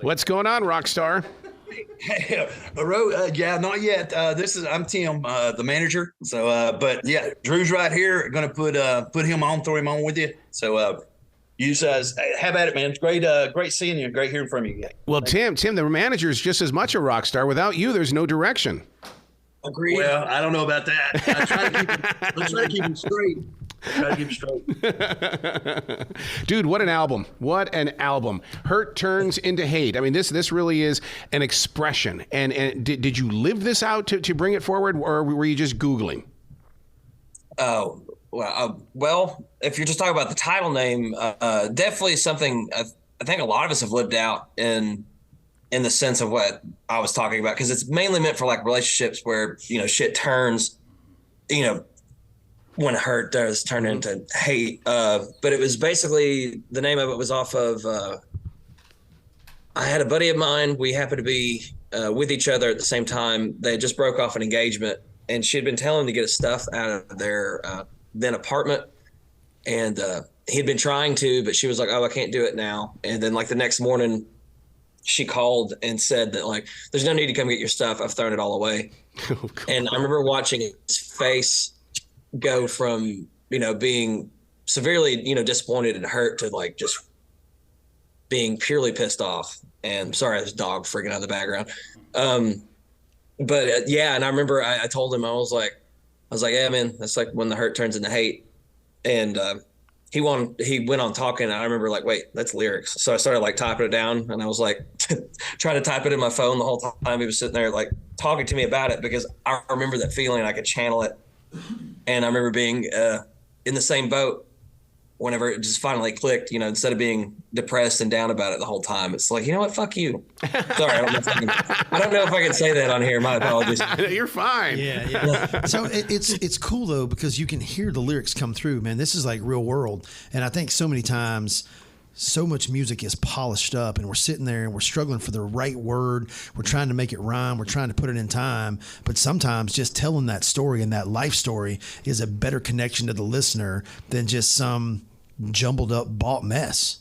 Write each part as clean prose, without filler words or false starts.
What's going on, rock star? Hey, yeah, not yet. I'm Tim, the manager. So, but yeah, Drew's right here. Going to put him on, throw him on with you. So, you guys have at it, man. It's great seeing you. Great hearing from you again. Well, Tim, the manager is just as much a rock star. Without you, there's no direction. Agreed. Well, I don't know about that. I try to keep him straight. Dude, what an album. What an album. Hurt turns into hate. I mean, this really is an expression. And did you live this out to bring it forward, or were you just Googling? Oh, well, if you're just talking about the title name, definitely something I think a lot of us have lived out in the sense of what I was talking about, because it's mainly meant for like relationships where, shit turns, when hurt does turn into hate. But it was basically, the name of it was off of, I had a buddy of mine. We happened to be with each other at the same time. They just broke off an engagement, and she had been telling him to get his stuff out of their then apartment. And he had been trying to, but she was like, oh, I can't do it now. And then like the next morning, she called and said that like, there's no need to come get your stuff. I've thrown it all away. Oh, and I remember watching his face go from, being severely, disappointed and hurt to like just being purely pissed off. And sorry, there's a dog freaking out in the background. But yeah. And I remember I told him, I was like, yeah, man, that's like when the hurt turns into hate. And he went on talking, and I remember like, wait, that's lyrics. So I started like typing it down, and I was like trying to type it in my phone the whole time he was sitting there like talking to me about it, because I remember that feeling, I could channel it. And I remember being in the same boat whenever it just finally clicked, instead of being depressed and down about it the whole time. It's like, you know what? Fuck you. Sorry, I don't know if I can say that on here. My apologies. You're fine. Yeah. So it's cool though, because you can hear the lyrics come through, man. This is like real world. And I think so many times, so much music is polished up, and we're sitting there and we're struggling for the right word. We're trying to make it rhyme. We're trying to put it in time. But sometimes just telling that story and that life story is a better connection to the listener than just some jumbled up bought mess.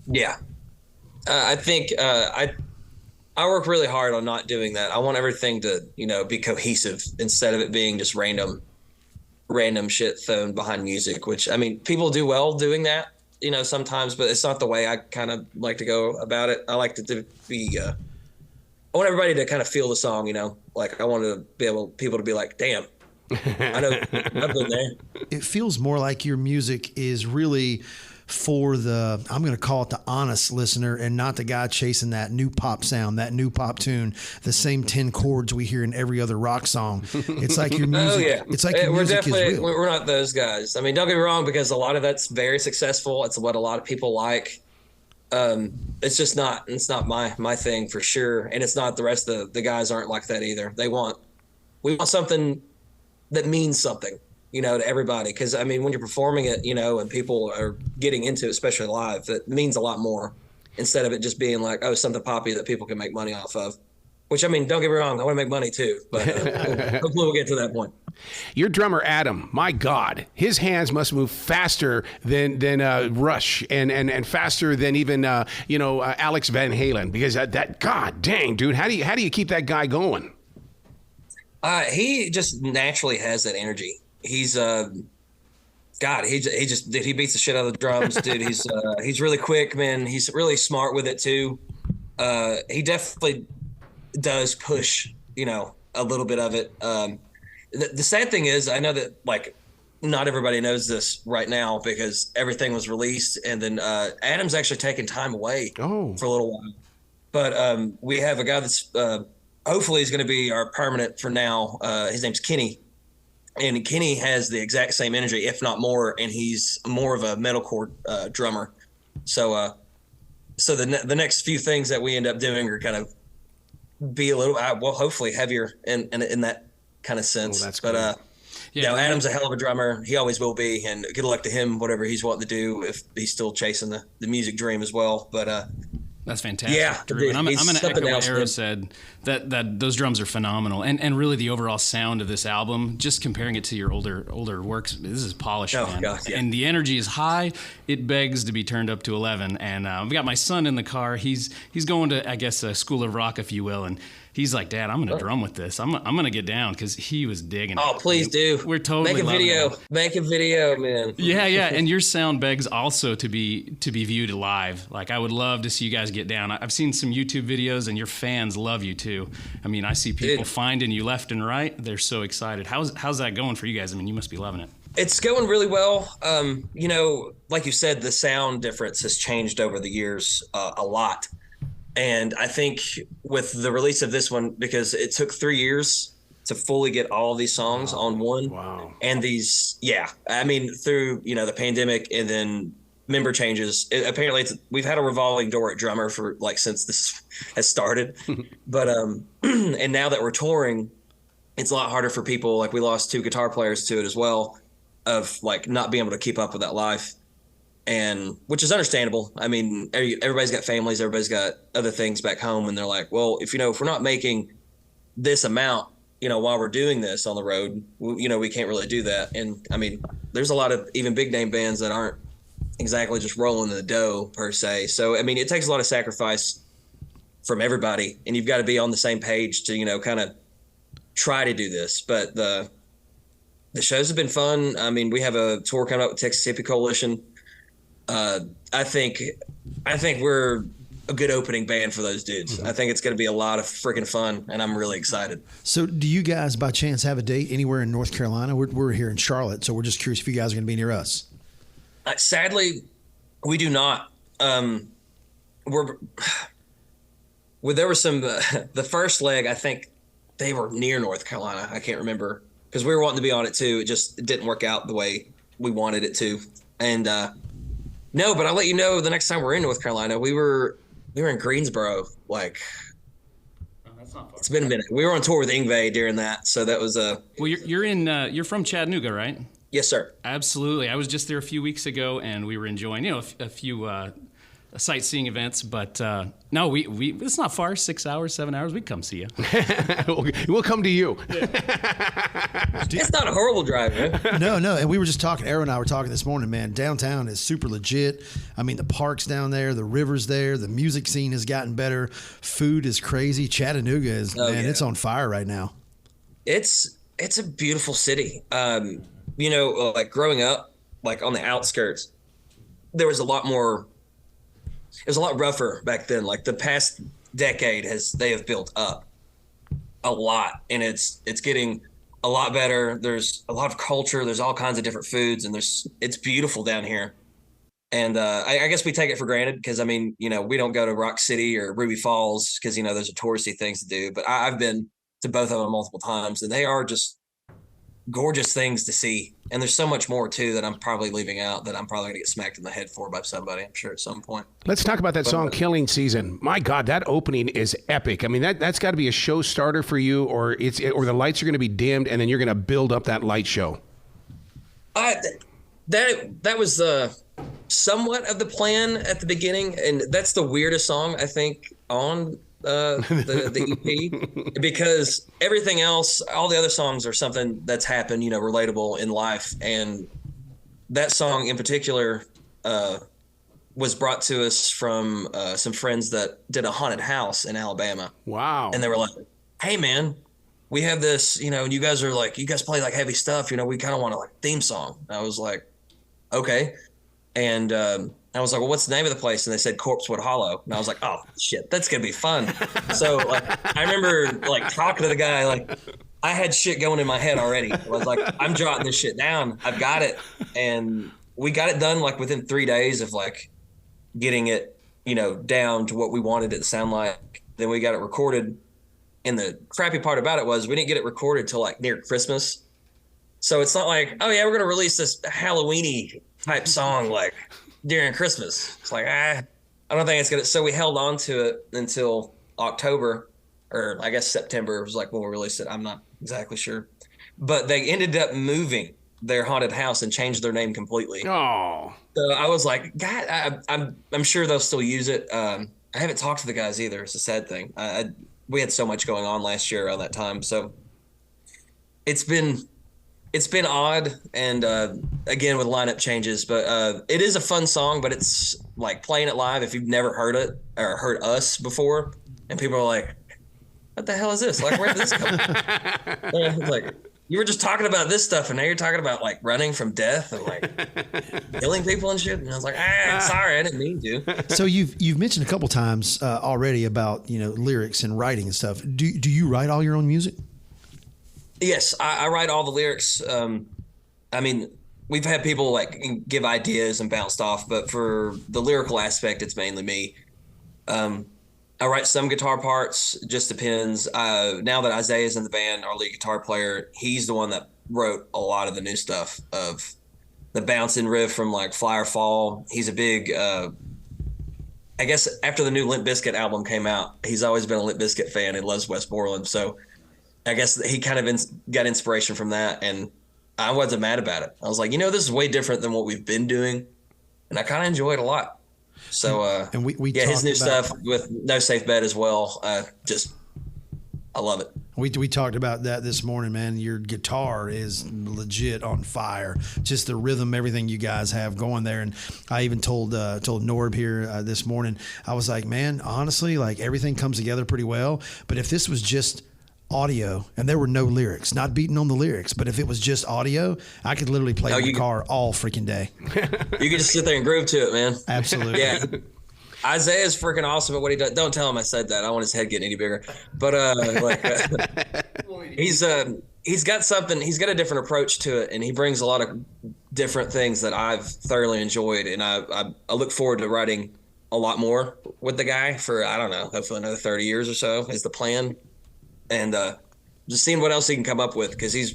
Yeah. I think I work really hard on not doing that. I want everything to, be cohesive instead of it being just random shit thrown behind music, which, I mean, people do well doing that, sometimes, but it's not the way I kind of like to go about it. I like to be, I want everybody to kind of feel the song, like I want to be people to be like, damn, I know I've been there. It feels more like your music is really for the, I'm going to call it the honest listener, and not the guy chasing that new pop sound, that new pop tune, the same 10 chords we hear in every other rock song. It's like your music. Oh, yeah. It's like your music is real. We're not those guys. I mean, don't get me wrong, because a lot of that's very successful. It's what a lot of people like. It's just not, my thing for sure. And it's not the rest of the guys aren't like that either. We want something that means something, to everybody. Because, I mean, when you're performing it, and people are getting into it, especially live, that means a lot more, instead of it just being like, oh, something poppy that people can make money off of. Which, I mean, don't get me wrong, I want to make money too, but hopefully we'll get to that point. Your drummer, Adam, my God, his hands must move faster than Rush and faster than even, Alex Van Halen, because that God dang, dude, how do you keep that guy going? He just naturally has that energy. He's he beats the shit out of the drums, dude. He's really quick, man. He's really smart with it too. He definitely does push, a little bit of it. The sad thing is, I know that like not everybody knows this right now, because everything was released, and then Adam's actually taken time away for a little while. But we have a guy that's hopefully is going to be our permanent for now. His name's Kenny. And Kenny has the exact same energy, if not more, and he's more of a metalcore drummer. So the next few things that we end up doing are kind of be a little, hopefully heavier in that kind of sense. That's cool. But Adam's a hell of a drummer. He always will be, and good luck to him, whatever he's wanting to do, if he's still chasing the music dream as well. But That's fantastic. Yeah, Drew. And I'm going to echo something what else, Arrow man. said, that those drums are phenomenal. And really the overall sound of this album, just comparing it to your older works, this is polished, Oh, man. God, yeah. And the energy is high. It begs to be turned up to 11. And I've got my son in the car. He's going to, I guess, a school of rock, if you will. And he's like, Dad, I'm going to drum with this. I'm going to get down, because he was digging it. Oh, please do. We're totally make a loving video. it. Make a video, man. Yeah, and your sound begs also to be viewed live. Like, I would love to see you guys get down. I've seen some YouTube videos, and your fans love you too. I mean, I see people finding you left and right. They're so excited. How's that going for you guys? I mean, you must be loving it. It's going really well. You know, like you said, the sound difference has changed over the years a lot. And I think with the release of this one, because it took 3 years to fully get all these songs on one. Wow. And these, I mean, through, you know, the pandemic and then member changes, apparently we've had a revolving door at drummer for like since this has started. But, and now that we're touring, it's a lot harder for people. Like, we lost 2 guitar players to it as well, of like not being able to keep up with that life. And which is understandable. I mean, everybody's got families, everybody's got other things back home, and they're like, well, if we're not making this amount, you know, while we're doing this on the road, we can't really do that. And I mean, there's a lot of even big name bands that aren't exactly just rolling the dough per se. So I mean, it takes a lot of sacrifice from everybody, and you've got to be on the same page to, you know, kind of try to do this. But the shows have been fun. I mean, we have a tour coming up with Texas Hippie Coalition. I think we're a good opening band for those dudes. I think it's going to be a lot of freaking fun, and I'm really excited. So do you guys by chance have a date anywhere in North Carolina? We're here in Charlotte, so we're just curious if you guys are going to be near us. Sadly, we do not. There were some, the first leg, I think they were near North Carolina. I can't remember, because we were wanting to be on it too. It didn't work out the way we wanted it to. And, no, but I'll let you know the next time we're in North Carolina. We were in Greensboro. Like, That's not far. it's been a minute. We were on tour with Yngwie during that, so that was Well, you're from Chattanooga, right? yes, sir. Absolutely. I was just there a few weeks ago, and we were enjoying, a few sightseeing events. But no, we it's not far. 6 hours, 7 hours. We'd come see you. We'll come to you. It's not a horrible drive, man. No, and we were just talking. Arrow and I were talking this morning. Man, downtown is super legit. I mean, the park's down there, the river's there, the music scene has gotten better. Food is crazy. Chattanooga is it's on fire right now. It's a beautiful city. Like growing up, like on the outskirts, there was a lot more. It was a lot rougher back then. Like the past decade they have built up a lot, and it's getting a lot better. There's a lot of culture. There's all kinds of different foods, and it's beautiful down here. And I guess we take it for granted because, I mean, we don't go to Rock City or Ruby Falls because, those are touristy things to do. But I've been to both of them multiple times, and they are just gorgeous things to see. And there's so much more too that I'm probably leaving out that I'm probably gonna get smacked in the head for by somebody, I'm sure, at some point. Let's talk about that song Killing Season. My God, that opening is epic. I mean, that's got to be a show starter for you, or the lights are going to be dimmed and then you're going to build up that light show. That was somewhat of the plan at the beginning, and that's the weirdest song I think on the EP, because everything else, all the other songs are something that's happened, relatable in life. And that song in particular was brought to us from some friends that did a haunted house in Alabama. Wow. And they were like, hey man, we have this, and you guys play like heavy stuff, we kind of want a like theme song. And I was like, okay. And I was like, well, what's the name of the place? And they said Corpsewood Hollow. And I was like, oh shit, that's gonna be fun. So like, I remember like talking to the guy, like I had shit going in my head already. I was like, I'm jotting this shit down. I've got it. And we got it done like within 3 days of like getting it, down to what we wanted it to sound like. Then we got it recorded. And the crappy part about it was we didn't get it recorded till like near Christmas. So it's not like, oh yeah, we're gonna release this Halloween-y type song like during Christmas. It's like, I don't think it's gonna. So we held on to it until October, or I guess September was like when we released it. I'm not exactly sure, but they ended up moving their haunted house and changed their name completely. Oh, So I was like, God, I'm sure they'll still use it. I haven't talked to the guys either. It's a sad thing. We had so much going on last year around that time, so it's been odd, and again with lineup changes. But it is a fun song. But it's like playing it live. If you've never heard it or heard us before, and people are like, "What the hell is this? Like, where did this come from?" Like, you were just talking about this stuff, and now you're talking about like running from death and like killing people and shit. And I was like, sorry, I didn't mean to. So you've mentioned a couple times already about lyrics and writing and stuff. Do you write all your own music? Yes, I write all the lyrics. I mean, we've had people like give ideas and bounced off, but for the lyrical aspect, it's mainly me. I write some guitar parts, just depends. Now that Isaiah's in the band, our lead guitar player, he's the one that wrote a lot of the new stuff of the bouncing riff from like Fly or Fall. He's a big, I guess after the new Limp Bizkit album came out, he's always been a Limp Bizkit fan and loves Westmoreland. So I guess he kind of got inspiration from that. And I wasn't mad about it. I was like, this is way different than what we've been doing. And I kind of enjoy it a lot. So, and we his new stuff with No Safe Bet as well. I love it. We talked about that this morning, man. Your guitar is legit on fire. Just the rhythm, everything you guys have going there. And I even told Norb here this morning, I was like, man, honestly, like everything comes together pretty well. But if this was just audio and there were no lyrics, not beating on the lyrics, but if it was just audio, I could literally play the guitar all freaking day. You could just sit there and groove to it, man. Absolutely. Yeah. Isaiah's freaking awesome at what he does. Don't tell him I said that. I don't want his head getting any bigger. But he's got something. He's got a different approach to it, and he brings a lot of different things that I've thoroughly enjoyed. And I look forward to writing a lot more with the guy for, I don't know, hopefully another 30 years or so is the plan. And just seeing what else he can come up with, because he's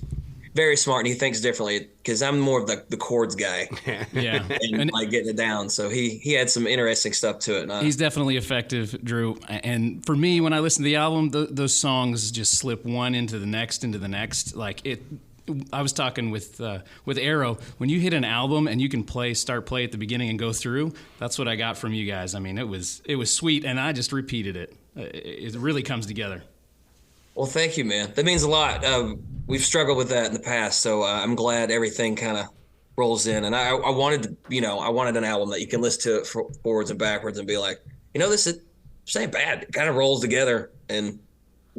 very smart and he thinks differently, because I'm more of the chords guy. Yeah. and like getting it down. So he had some interesting stuff to it. He's definitely effective, Drew. And for me, when I listen to the album, those songs just slip one into the next. Like it. I was talking with Arrow. When you hit an album and you can start play at the beginning and go through, that's what I got from you guys. I mean, it was sweet, and I just repeated it. It really comes together. Well, thank you, man. That means a lot. We've struggled with that in the past, so I'm glad everything kind of rolls in. And I wanted an album that you can listen to it forwards and backwards and be like, this ain't bad. It kind of rolls together, and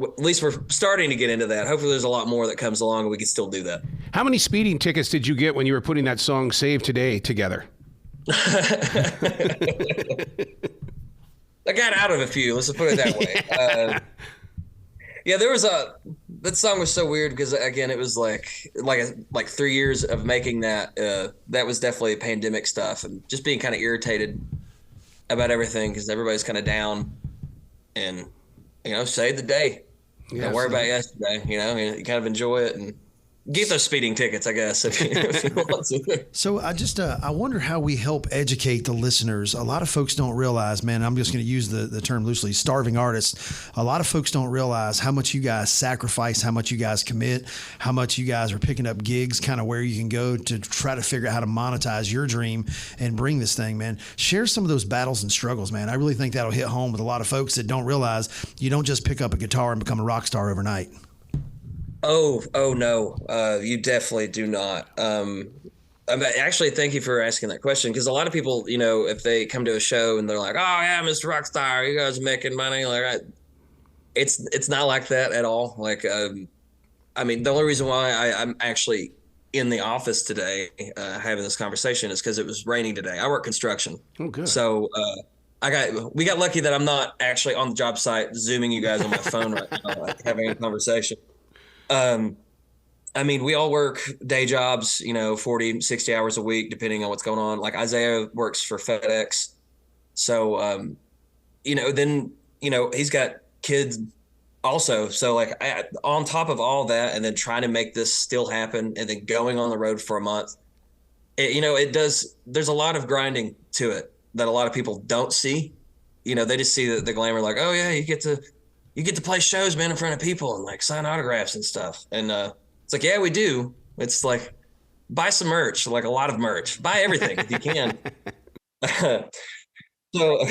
at least we're starting to get into that. Hopefully, there's a lot more that comes along, and we can still do that. How many speeding tickets did you get when you were putting that song "Save Today" together? I got out of a few. Let's put it that way. Yeah, that song was so weird because, again, it was like 3 years of making that. That was definitely pandemic stuff, and just being kind of irritated about everything because everybody's kind of down, and save the day. Don't worry about yesterday. You kind of enjoy it and get those speeding tickets, I guess, if you want to. So I wonder how we help educate the listeners. A lot of folks don't realize, man, I'm just going to use the term loosely, starving artists. A lot of folks don't realize how much you guys sacrifice, how much you guys commit, how much you guys are picking up gigs, kind of where you can go to try to figure out how to monetize your dream and bring this thing, man. Share some of those battles and struggles, man. I really think that'll hit home with a lot of folks that don't realize you don't just pick up a guitar and become a rock star overnight. Oh no, you definitely do not. Actually, thank you for asking that question, because a lot of people, if they come to a show and they're like, "Oh yeah, Mr. Rockstar, you guys are making money," like it's not like that at all. Like, the only reason why I'm actually in the office today having this conversation is because it was raining today. I work construction. Oh, good. So we got lucky that I'm not actually on the job site zooming you guys on my phone right now, like, having a conversation. We all work day jobs, 40, 60 hours a week, depending on what's going on. Like Isaiah works for FedEx. So, he's got kids also. So like on top of all that, and then trying to make this still happen and then going on the road for a month, there's a lot of grinding to it that a lot of people don't see. They just see the glamour, like, oh yeah, you get to play shows, man, in front of people and like sign autographs and stuff. And it's like, yeah, we do. It's like, buy some merch, like a lot of merch. Buy everything if you can. So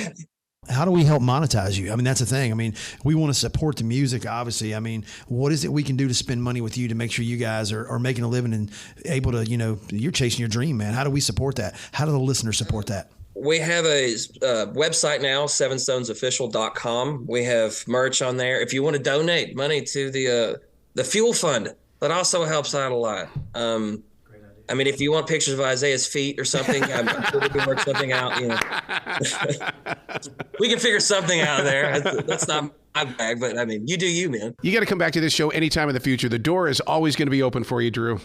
How do we help monetize you? I mean, that's the thing. I mean, we want to support the music, obviously. I mean, what is it we can do to spend money with you to make sure you guys are making a living and able to, you're chasing your dream, man. How do we support that? How do the listeners support that? We have a website now, sevenstonesofficial.com. We have merch on there. If you want to donate money to the fuel fund, that also helps out a lot. I mean, if you want pictures of Isaiah's feet or something, I'm sure we can work something out. We can figure something out there. That's not my bag, but I mean, you do you, man. You got to come back to this show anytime in the future. The door is always going to be open for you, Drew.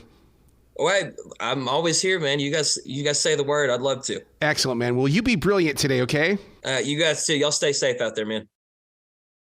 Well, I'm always here, man. You guys say the word. I'd love to. Excellent, man. Well, you be brilliant today, okay? You guys too. Y'all stay safe out there, man.